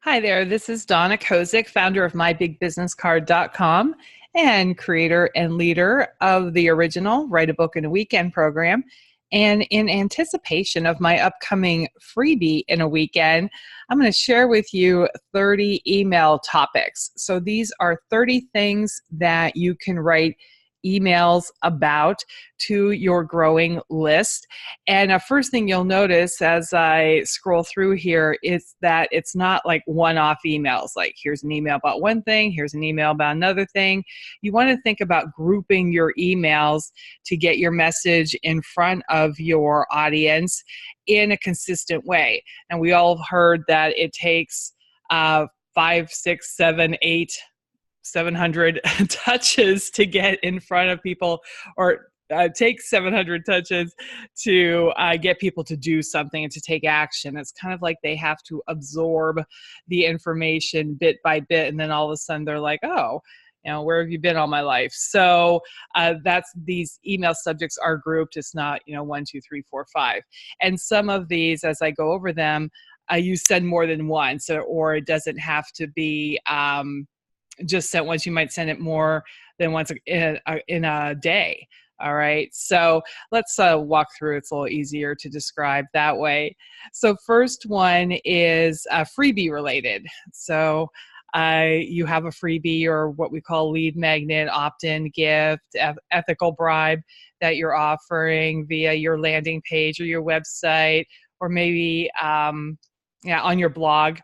Hi there, this is Donna Kozik, founder of MyBigBusinessCard.com and creator and leader of the original Write a Book in a Weekend program. And in anticipation of my upcoming freebie in a weekend, I'm going to share with you 30 email topics. So these are 30 things that you can write emails about to your growing list. And first thing you'll notice as I scroll through here is that it's not like one-off emails, like here's an email about one thing, here's an email about another thing. You want to think about grouping your emails to get your message in front of your audience in a consistent way. And we all heard that it takes 5, 6, 7, 8, 700 touches to get in front of people, or take 700 touches to get people to do something and to take action. It's kind of like they have to absorb the information bit by bit, and then all of a sudden they're like, oh, where have you been all my life? So these email subjects are grouped. It's not, 1, 2, 3, 4, 5. And some of these, as I go over them, you send more than one. Or it doesn't have to be just sent once. You might send it more than once in a day. All right, so let's walk through. It's a little easier to describe that way. So first one is freebie related. So you have a freebie, or what we call lead magnet, opt-in gift, ethical bribe that you're offering via your landing page or your website, or maybe on your blog,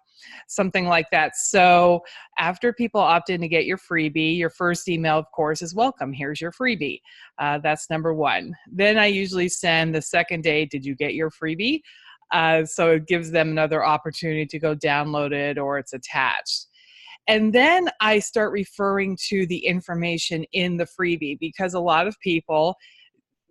something like that. So after people opt in to get your freebie, your first email, of course, is welcome. Here's your freebie. That's number one. Then I usually send the second day, did you get your freebie? So it gives them another opportunity to go download it, or it's attached. And then I start referring to the information in the freebie, because a lot of people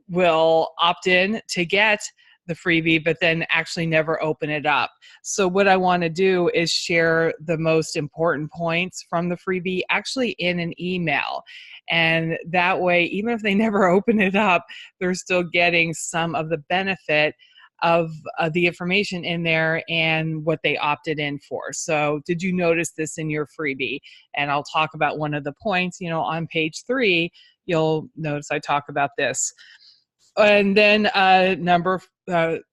will opt in to get the freebie, but then actually never open it up. So what I want to do is share the most important points from the freebie actually in an email. And that way, even if they never open it up, they're still getting some of the benefit of the information in there and what they opted in for. So did you notice this in your freebie? And I'll talk about one of the points, on page 3, you'll notice I talk about this. And then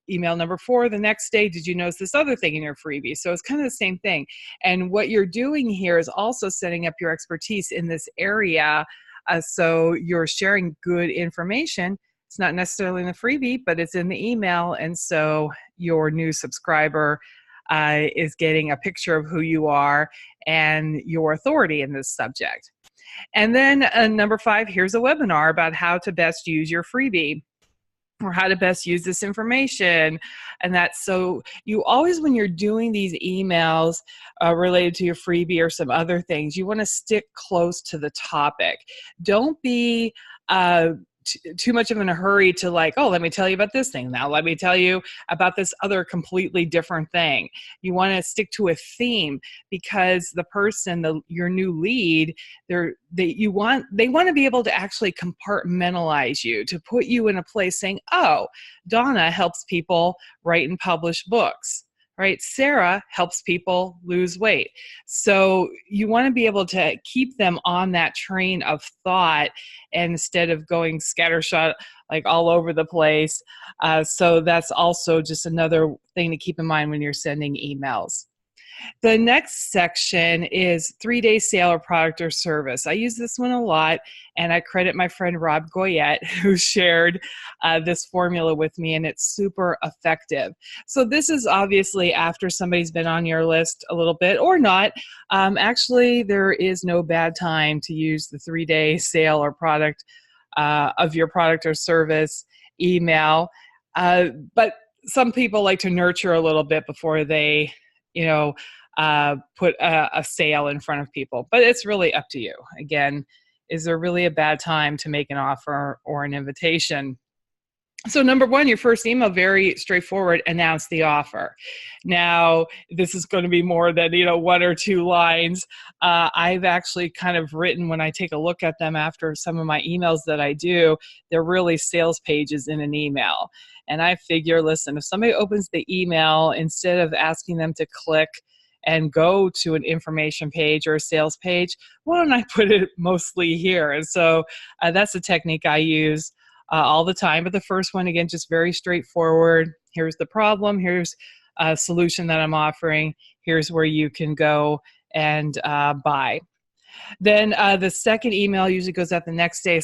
email number 4, the next day, did you notice this other thing in your freebie? So it's kind of the same thing. And what you're doing here is also setting up your expertise in this area. So you're sharing good information. It's not necessarily in the freebie, but it's in the email. And so your new subscriber is getting a picture of who you are and your authority in this subject. And then number 5, here's a webinar about how to best use your freebie, or how to best use this information. And that's, so you always, when you're doing these emails related to your freebie or some other things, you want to stick close to the topic. Don't be too much of in a hurry to like, oh, let me tell you about this thing. Now let me tell you about this other completely different thing. You want to stick to a theme, because the person, your new lead, they want to be able to actually compartmentalize you, to put you in a place saying, oh, Donna helps people write and publish books. Right? Sarah helps people lose weight. So you want to be able to keep them on that train of thought instead of going scattershot like all over the place. So that's also just another thing to keep in mind when you're sending emails. The next section is 3-day sale or product or service. I use this one a lot, and I credit my friend Rob Goyette, who shared this formula with me, and it's super effective. So this is obviously after somebody's been on your list a little bit or not. Actually, there is no bad time to use the 3-day sale or product of your product or service email. But some people like to nurture a little bit before they put a sale in front of people, but it's really up to you. Again, is there really a bad time to make an offer or an invitation? So number 1, your first email, very straightforward, announce the offer. Now, this is going to be more than, 1 or 2 lines. I've actually kind of written, when I take a look at them after some of my emails that I do, they're really sales pages in an email. And I figure, listen, if somebody opens the email, instead of asking them to click and go to an information page or a sales page, why don't I put it mostly here? And so that's a technique I use all the time. But the first one, again, just very straightforward. Here's the problem. Here's a solution that I'm offering. Here's where you can go and buy. Then the second email usually goes out the next day,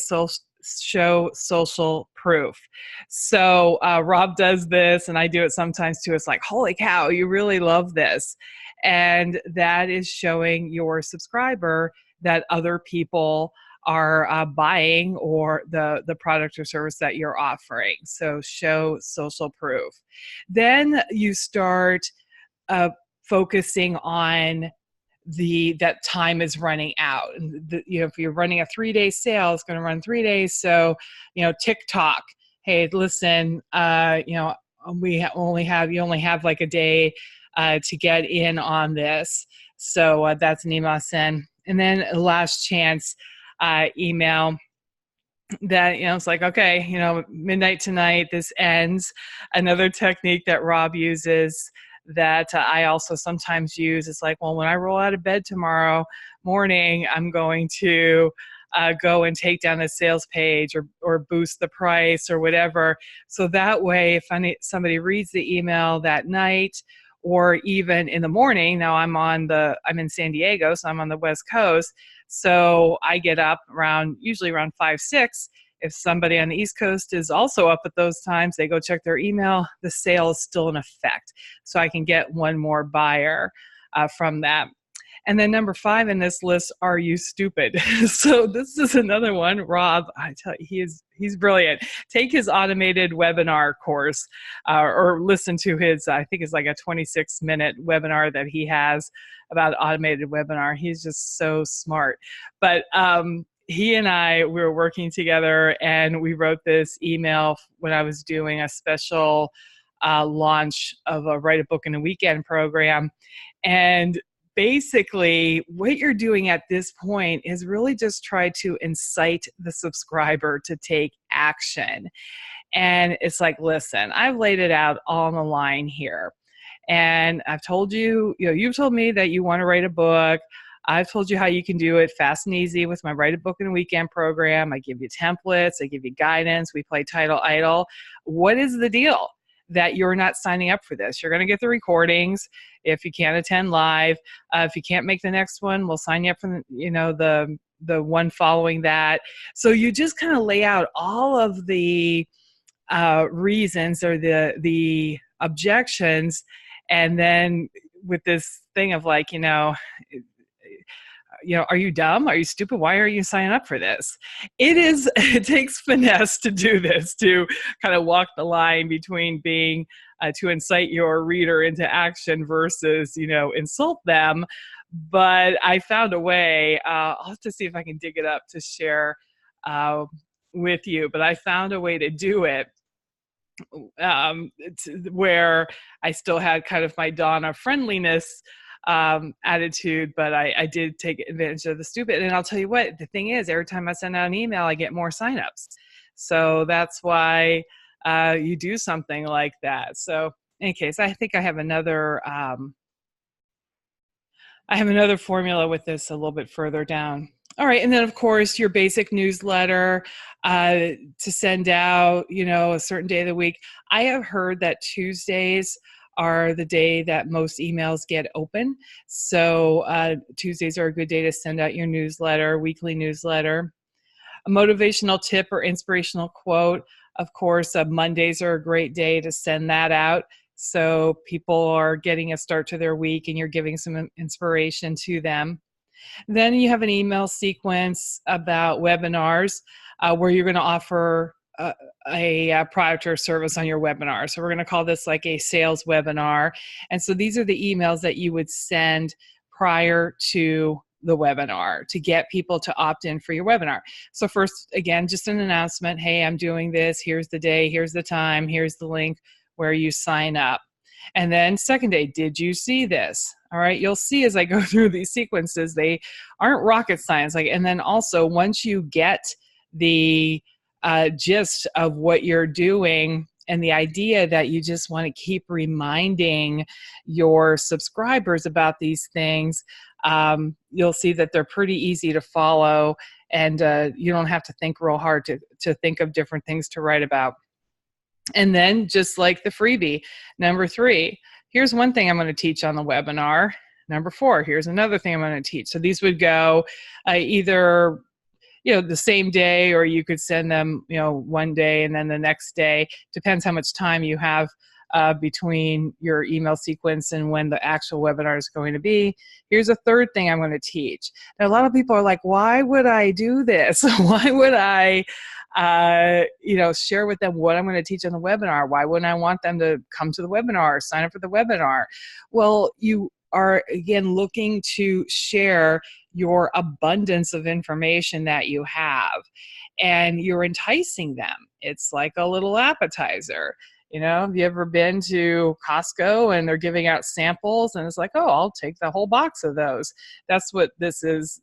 show social proof. So Rob does this, and I do it sometimes too. It's like, holy cow, you really love this. And that is showing your subscriber that other people are buying or the product or service that you're offering. So show social proof. Then you start focusing on that time is running out. And if you're running a 3-day sale, it's going to run 3 days. So, TikTok, hey, listen, you only have like a day to get in on this. So that's an email send. And then last chance email that, it's like, okay, midnight tonight, this ends. Another technique that Rob uses that I also sometimes use is like, well, when I roll out of bed tomorrow morning, I'm going to go and take down the sales page or boost the price or whatever. So that way, if somebody reads the email that night or even in the morning, now I'm in San Diego, so I'm on the West Coast. So I get up usually around 5, 6. If somebody on the East Coast is also up at those times, they go check their email, the sale is still in effect. So I can get one more buyer from that. And then number 5 in this list, are you stupid? So this is another one. Rob, I tell you, he's brilliant. Take his automated webinar course or listen to his, I think it's like a 26-minute webinar that he has about automated webinar. He's just so smart. But he and we were working together, and we wrote this email when I was doing a special launch of a Write a Book in a Weekend program. And basically, what you're doing at this point is really just try to incite the subscriber to take action. And it's like, listen, I've laid it out all on the line here. And I've told you, you've told me that you want to write a book. I've told you how you can do it fast and easy with my Write a Book in a Weekend program. I give you templates. I give you guidance. We play Title Idol. What is the deal that you're not signing up for this? You're going to get the recordings if you can't attend live. If you can't make the next one, we'll sign you up for the one following that. So you just kind of lay out all of the reasons or the objections, and then with this thing of like, are you dumb? Are you stupid? Why are you signing up for this? It takes finesse to do this, to kind of walk the line between being, to incite your reader into action versus, insult them. But I found a way, I'll have to see if I can dig it up to share with you, but I found a way to do it where I still had kind of my Donna friendliness attitude, but I did take advantage of the stupid. And I'll tell you what, the thing is, every time I send out an email, I get more signups. So that's why you do something like that. So in any case, I think I have another formula with this a little bit further down. All right. And then, of course, your basic newsletter to send out, a certain day of the week. I have heard that Tuesdays are the day that most emails get open. So Tuesdays are a good day to send out your newsletter, weekly newsletter. A motivational tip or inspirational quote. Of course, Mondays are a great day to send that out. So people are getting a start to their week and you're giving some inspiration to them. Then you have an email sequence about webinars where you're going to offer a product or service on your webinar. So we're going to call this like a sales webinar. And so these are the emails that you would send prior to the webinar to get people to opt in for your webinar. So first, again, just an announcement. Hey, I'm doing this. Here's the day. Here's the time. Here's the link where you sign up. And then second day, did you see this? All right, you'll see as I go through these sequences, they aren't rocket science. And then also once you get the gist of what you're doing And the idea that you just want to keep reminding your subscribers about these things, you'll see that they're pretty easy to follow, and you don't have to think real hard to think of different things to write about. And then, just like the freebie, number 3, here's one thing I'm going to teach on the webinar. Number 4, here's another thing I'm going to teach. So these would go either the same day, or you could send them one day and then the next day. Depends how much time you have between your email sequence and when the actual webinar is going to be. Here's a third thing I'm going to teach. Now, a lot of people are like, why would I do this? Why would I share with them what I'm going to teach on the webinar? Why wouldn't I want them to come to the webinar or sign up for the webinar? Well, you are, again, looking to share your abundance of information that you have, and you're enticing them. It's like a little appetizer. Have you ever been to Costco and they're giving out samples, and it's like, oh, I'll take the whole box of those. That's what this is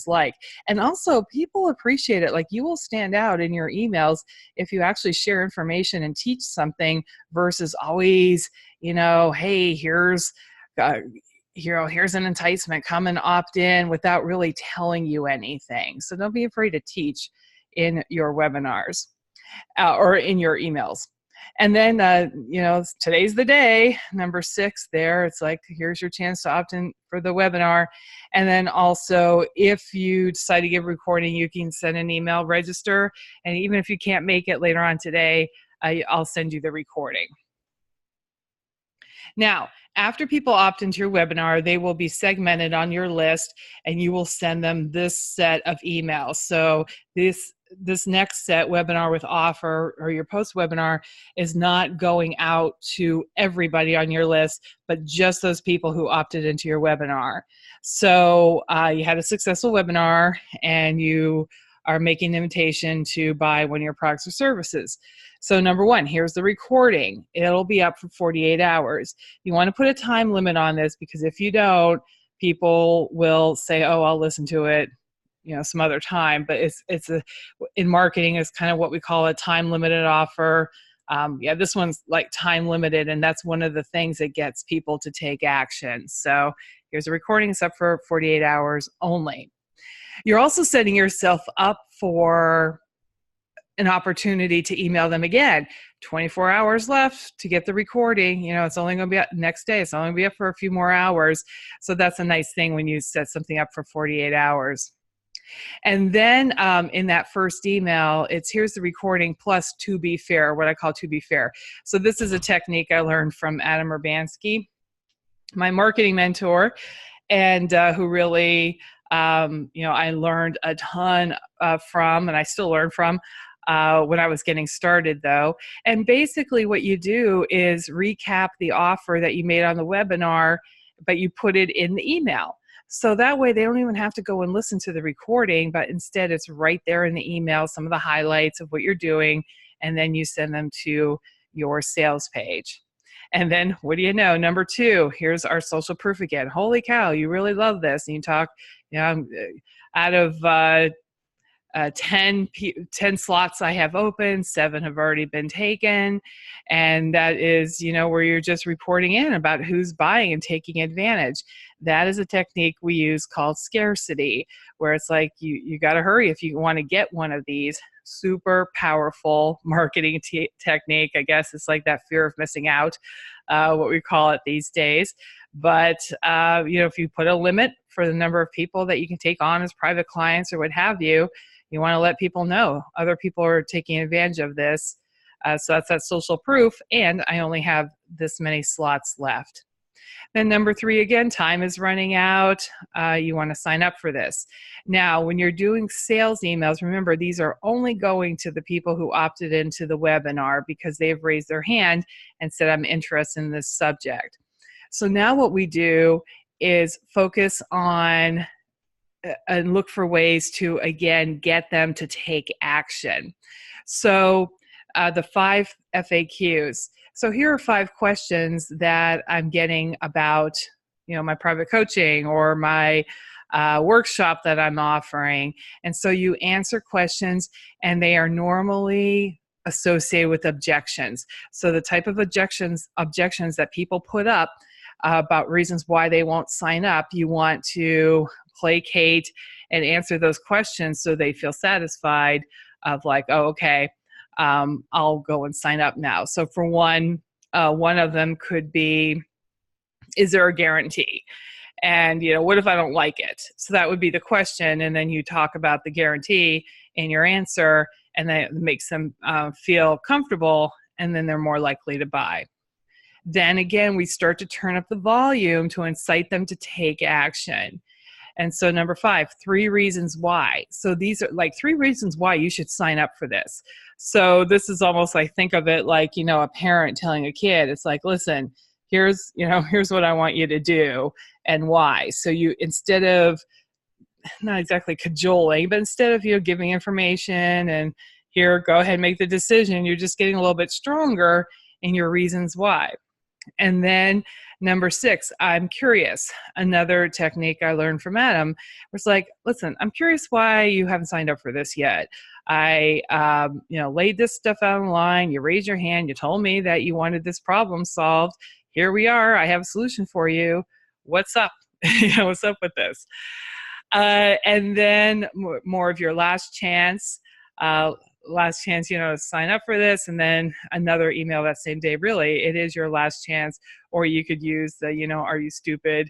like. And also, people appreciate it. Like, you will stand out in your emails if you actually share information and teach something, versus always, hey, here's an enticement, come and opt in, without really telling you anything. So don't be afraid to teach in your webinars or in your emails. And then, today's the day, number 6 there. It's like, here's your chance to opt in for the webinar. And then also, if you decide to give a recording, you can send an email, register. And even if you can't make it later on today, I'll send you the recording. Now, after people opt into your webinar, they will be segmented on your list, and you will send them this set of emails. So this next set, webinar with offer, or your post-webinar, is not going out to everybody on your list, but just those people who opted into your webinar. So you had a successful webinar, and you are making an invitation to buy one of your products or services. So number 1, here's the recording. It'll be up for 48 hours. You want to put a time limit on this, because if you don't, people will say, oh, I'll listen to it some other time. But in marketing, it's kind of what we call a time limited offer. This one's like time limited, and that's one of the things that gets people to take action. So here's a recording. It's up for 48 hours only. You're also setting yourself up for an opportunity to email them again. 24 hours left to get the recording. It's only going to be up next day. It's only going to be up for a few more hours. So that's a nice thing when you set something up for 48 hours. And then in that first email, here's the recording plus to be fair, what I call to be fair. So this is a technique I learned from Adam Urbanski, my marketing mentor, and who really, I learned a ton from, and I still learn from, when I was getting started, though. And basically what you do is recap the offer that you made on the webinar, but you put it in the email. So that way they don't even have to go and listen to the recording, but instead it's right there in the email, some of the highlights of what you're doing, and then you send them to your sales page. And then what do you know? Number 2, here's our social proof again. Holy cow, you really love this. And you talk, out of 10 slots I have open, 7 have already been taken. And that is, where you're just reporting in about who's buying and taking advantage. That is a technique we use called scarcity, where it's like you got to hurry if you want to get one of these. Super powerful marketing technique. I guess it's like that fear of missing out, what we call it these days. But, if you put a limit for the number of people that you can take on as private clients or what have you, you want to let people know other people are taking advantage of this. So that's that social proof, and I only have this many slots left. Then number 3, again, time is running out. You want to sign up for this. Now, when you're doing sales emails, remember, these are only going to the people who opted into the webinar because they've raised their hand and said, I'm interested in this subject. So now what we do is focus on and look for ways to, again, get them to take action. So the 5 FAQs. So here are 5 questions that I'm getting about, my private coaching or my workshop that I'm offering. And so you answer questions, and they are normally associated with objections. So the type of objections that people put up about reasons why they won't sign up, you want to placate and answer those questions so they feel satisfied of like, oh, okay, I'll go and sign up now. So for one of them could be, is there a guarantee? And, what if I don't like it? So that would be the question. And then you talk about the guarantee in your answer, and that makes them feel comfortable, and then they're more likely to buy. Then again, we start to turn up the volume to incite them to take action. And so number 5, 3 reasons why. So these are like 3 reasons why you should sign up for this. So this is almost like, think of it like, a parent telling a kid, it's like, listen, here's what I want you to do and why. So you, instead of, not exactly cajoling, but instead of, giving information and here, go ahead and make the decision, you're just getting a little bit stronger in your reasons why. And then number 6, I'm curious. Another technique I learned from Adam was like, listen, I'm curious why you haven't signed up for this yet. I, laid this stuff out online. You raised your hand. You told me that you wanted this problem solved. Here we are. I have a solution for you. What's up? What's up with this? And then more of your last chance, to sign up for this, and then another email that same day. Really, it is your last chance. Or you could use the, are you stupid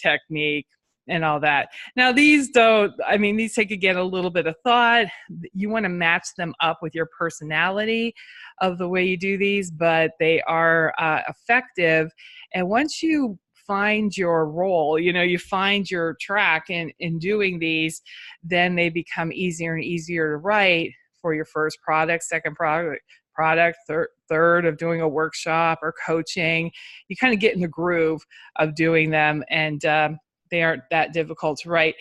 technique and all that. Now, these take, again, a little bit of thought. You want to match them up with your personality of the way you do these, but they are effective. And once you find your role, you find your track in doing these, then they become easier and easier to write for your first product, second product, third of doing a workshop or coaching. You kind of get in the groove of doing them, and they aren't that difficult to write.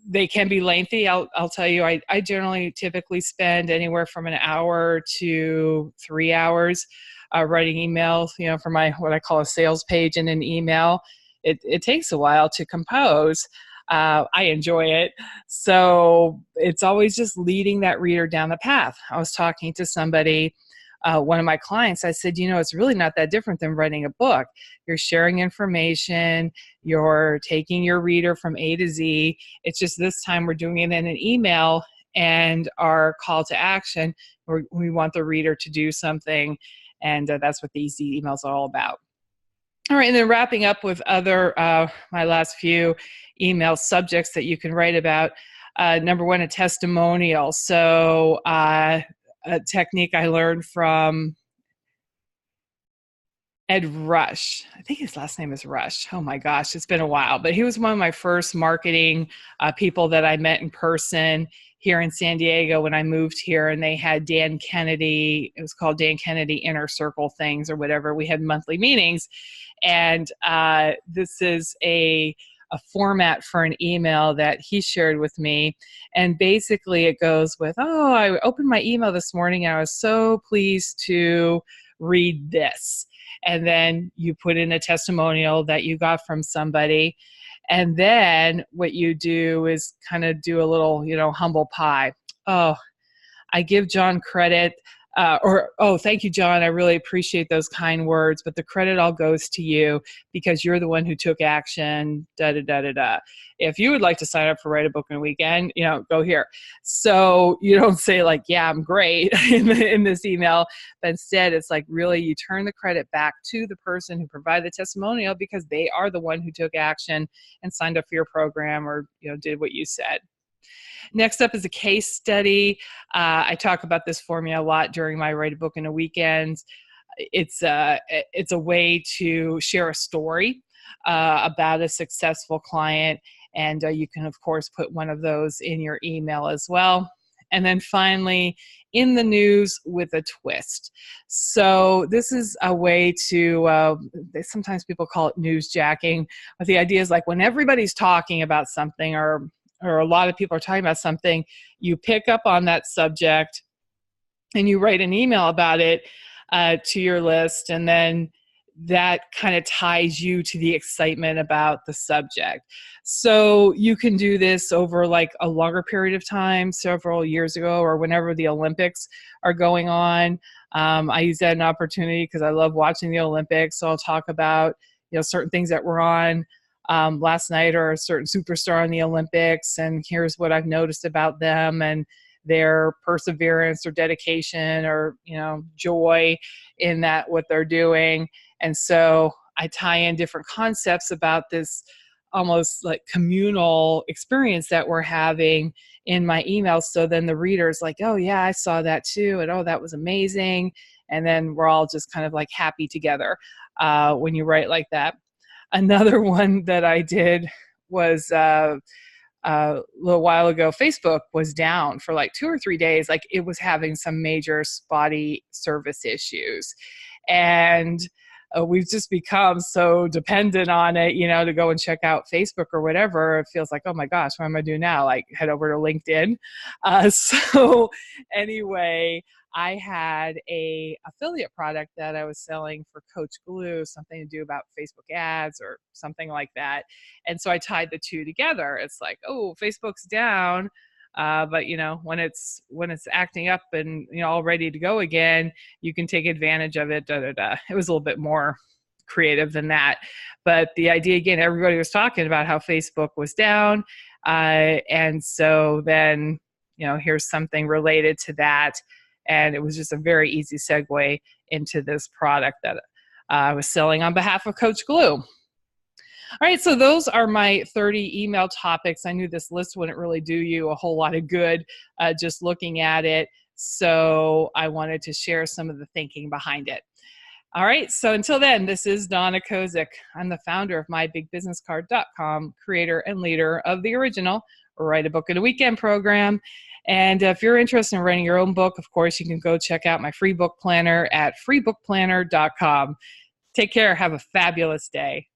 They can be lengthy. I'll tell you, I generally typically spend anywhere from an hour to 3 hours writing emails, for my, what I call a sales page in an email. It takes a while to compose. I enjoy it. So it's always just leading that reader down the path. I was talking to somebody, one of my clients, I said, it's really not that different than writing a book. You're sharing information, you're taking your reader from A to Z. It's just this time we're doing it in an email, and our call to action, we want the reader to do something. And that's what these emails are all about. All right, and then wrapping up with other, my last few email subjects that you can write about. Number 1, a testimonial. So a technique I learned from Ed Rush. I think his last name is Rush. Oh my gosh, it's been a while. But he was one of my first marketing people that I met in person here in San Diego when I moved here, and they had Dan Kennedy. It was called Dan Kennedy Inner Circle things or whatever. We had monthly meetings, and this is a format for an email that he shared with me. And basically it goes with, I opened my email this morning and I was so pleased to read this. And then you put in a testimonial that you got from somebody. And then what you do is kind of do a little, humble pie. Oh, I give John credit. Thank you, John. I really appreciate those kind words, but the credit all goes to you because you're the one who took action, If you would like to sign up for Write a Book in a Weekend, go here. So you don't say like, yeah, I'm great in this email, but instead it's like, really, you turn the credit back to the person who provided the testimonial because they are the one who took action and signed up for your program or, did what you said. Next up is a case study. I talk about this formula a lot during my Write a Book in a Weekend. It's a way to share a story about a successful client, and you can, of course, put one of those in your email as well. And then finally, in the news with a twist. So this is a way to, sometimes people call it newsjacking, but the idea is like when everybody's talking about something or a lot of people are talking about something, you pick up on that subject and you write an email about it to your list, and then that kind of ties you to the excitement about the subject. So you can do this over like a longer period of time, several years ago, or whenever the Olympics are going on. I use that as an opportunity because I love watching the Olympics. So I'll talk about, certain things that were on last night, or a certain superstar in the Olympics, and here's what I've noticed about them and their perseverance or dedication or, joy in that, what they're doing. And so I tie in different concepts about this almost like communal experience that we're having in my emails. So then the reader's like, oh yeah, I saw that too. And oh, that was amazing. And then we're all just kind of like happy together when you write like that. Another one that I did was a little while ago, Facebook was down for like 2 or 3 days. Like it was having some major spotty service issues. And we've just become so dependent on it, to go and check out Facebook or whatever. It feels like, oh my gosh, what am I doing now? Like head over to LinkedIn. So anyway, I had a affiliate product that I was selling for Coach Glue, something to do about Facebook ads or something like that. And so I tied the two together. It's like, oh, Facebook's down. But when it's acting up and all ready to go again, you can take advantage of it. It was a little bit more creative than that, but the idea again, everybody was talking about how Facebook was down, and so then here's something related to that, and it was just a very easy segue into this product that I was selling on behalf of Coach Glue. All right, so those are my 30 email topics. I knew this list wouldn't really do you a whole lot of good just looking at it, so I wanted to share some of the thinking behind it. All right, so until then, this is Donna Kozik. I'm the founder of MyBigBusinessCard.com, creator and leader of the original Write a Book in a Weekend program. And if you're interested in writing your own book, of course, you can go check out my free book planner at freebookplanner.com. Take care. Have a fabulous day.